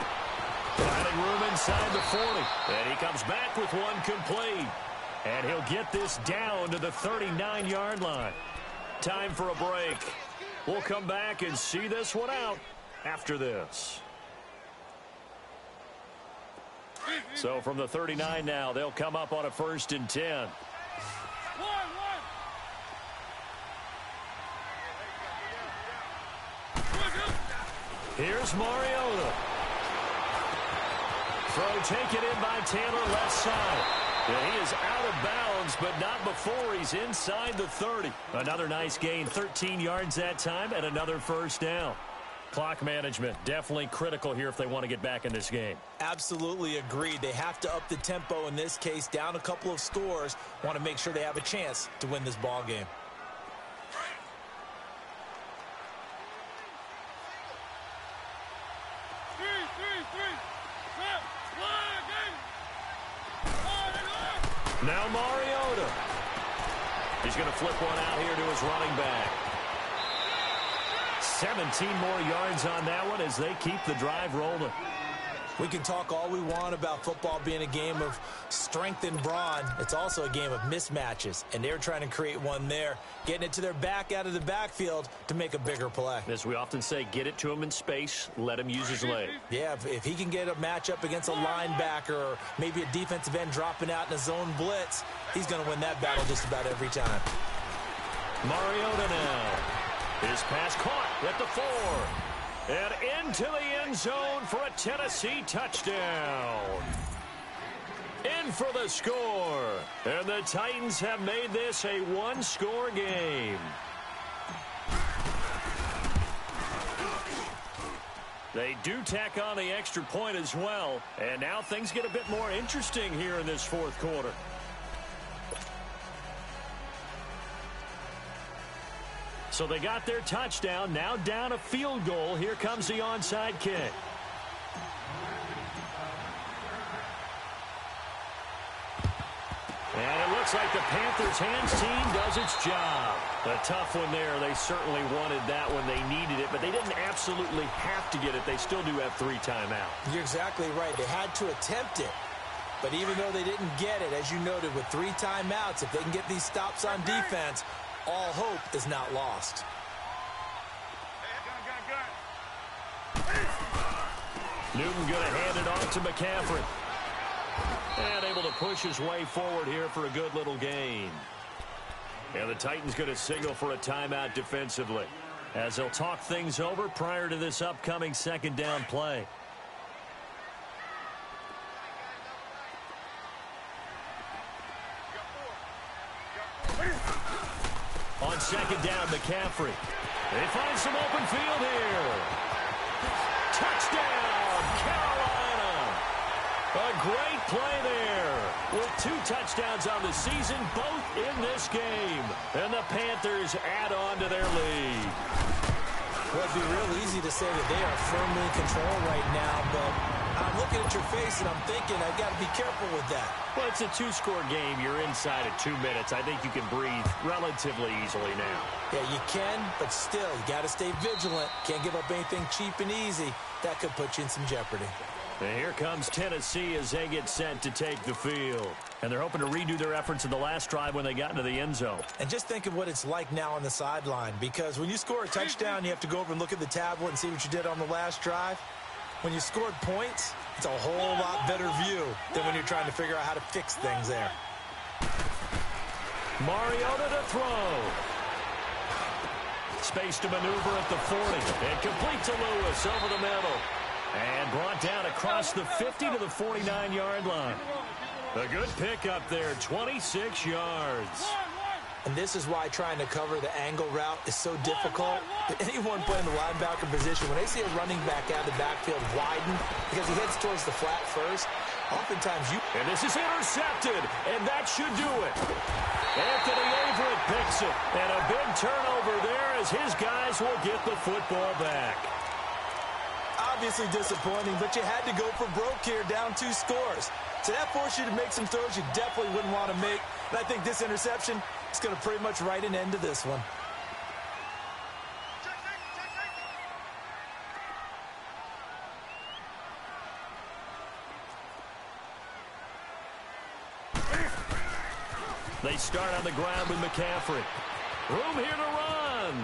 Finding room inside the 40. And he comes back with one complete. And he'll get this down to the 39-yard line. Time for a break. We'll come back and see this one out after this. So from the 39 now, they'll come up on a 1st and 10. Here's Mariota. Throw taken in by Taylor left side. Yeah, he is out of bounds, but not before he's inside the 30. Another nice gain, 13 yards that time, and another 1st down. Clock management, definitely critical here if they want to get back in this game. Absolutely agreed. They have to up the tempo in this case, down a couple of scores. Want to make sure they have a chance to win this ball game. Now Mariota. He's going to flip one out here to his running back. 17 more yards on that one as they keep the drive rolling. We can talk all we want about football being a game of strength and brawn. It's also a game of mismatches, and they're trying to create one there, getting it to their back out of the backfield to make a bigger play. As we often say, get it to him in space, let him use his leg. Yeah, if he can get a matchup against a linebacker or maybe a defensive end dropping out in a zone blitz, he's going to win that battle just about every time. Mariota now. His pass caught at the 4. And into the end zone for a Tennessee touchdown. In for the score. And the Titans have made this a one-score game. They do tack on the extra point as well. And now things get a bit more interesting here in this fourth quarter. So they got their touchdown, now down a field goal. Here comes the onside kick. And it looks like the Panthers' hands team does its job. A tough one there. They certainly wanted that when they needed it, but they didn't absolutely have to get it. They still do have 3 timeouts. You're exactly right. They had to attempt it. But even though they didn't get it, as you noted, with 3 timeouts, if they can get these stops on defense, all hope is not lost. Newton going to hand it off to McCaffrey. And able to push his way forward here for a good little gain. And the Titans going to signal for a timeout defensively, as they'll talk things over prior to this upcoming second down play. On second down, McCaffrey. They find some open field here. Touchdown, Carolina. A great play there. With 2 touchdowns on the season, both in this game. And the Panthers add on to their lead. Well, it'd be real easy to say that they are firmly in control right now, but I'm looking at your face and I'm thinking I've got to be careful with that. Well, it's a 2-score game. You're inside at 2 minutes. I think you can breathe relatively easily now. Yeah, you can, but still, you got to stay vigilant. Can't give up anything cheap and easy. That could put you in some jeopardy. And here comes Tennessee as they get set to take the field. And they're hoping to redo their efforts in the last drive when they got into the end zone. And just think of what it's like now on the sideline, because when you score a touchdown, you have to go over and look at the tablet and see what you did on the last drive. When you scored points, it's a whole lot better view than when you're trying to figure out how to fix things there. Mariota to throw. Space to maneuver at the 40. And complete to Lewis over the middle. And brought down across the 50 to the 49-yard line. A good pickup there, 26 yards. And this is why trying to cover the angle route is so difficult. Anyone playing the linebacker position, when they see a running back out of the backfield widen because he heads towards the flat first, oftentimes you... And this is intercepted, and that should do it. Anthony Averett picks it, and a big turnover there as his guys will get the football back. Obviously disappointing, but you had to go for broke here, down 2 scores. So that forced you to make some throws you definitely wouldn't want to make. And I think this interception is going to pretty much write an end to this one. They start on the ground with McCaffrey. Room here to run.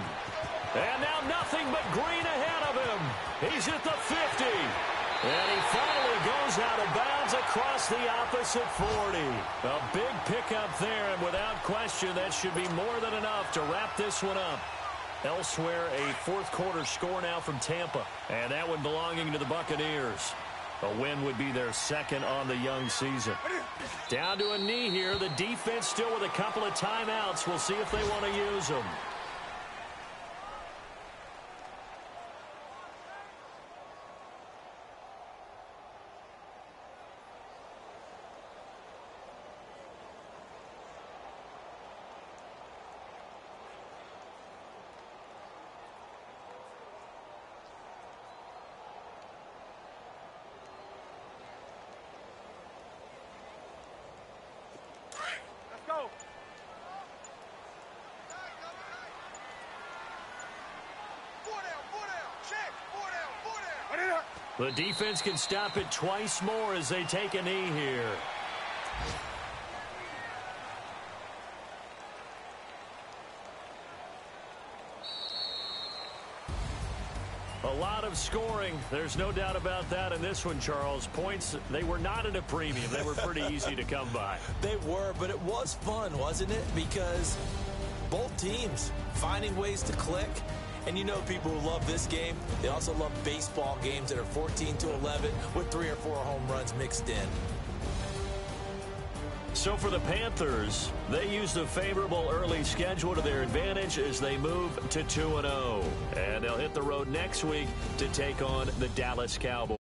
And now nothing but green ahead of him. He's at the 50. And he finally goes out of bounds across the opposite 40. A big pickup there, and without question, that should be more than enough to wrap this one up. Elsewhere, a fourth quarter score now from Tampa. And that one belonging to the Buccaneers. A win would be their second on the young season. Down to a knee here. The defense still with a couple of timeouts. We'll see if they want to use them. The defense can stop it twice more as they take a knee here. A lot of scoring. There's no doubt about that in this one, Charles. Points, they were not at a premium. They were pretty easy to come by. They were, but it was fun, wasn't it? Because both teams finding ways to click. And you know people who love this game, they also love baseball games that are 14-11 with 3 or 4 home runs mixed in. So for the Panthers, they used a favorable early schedule to their advantage as they move to 2-0. And they'll hit the road next week to take on the Dallas Cowboys.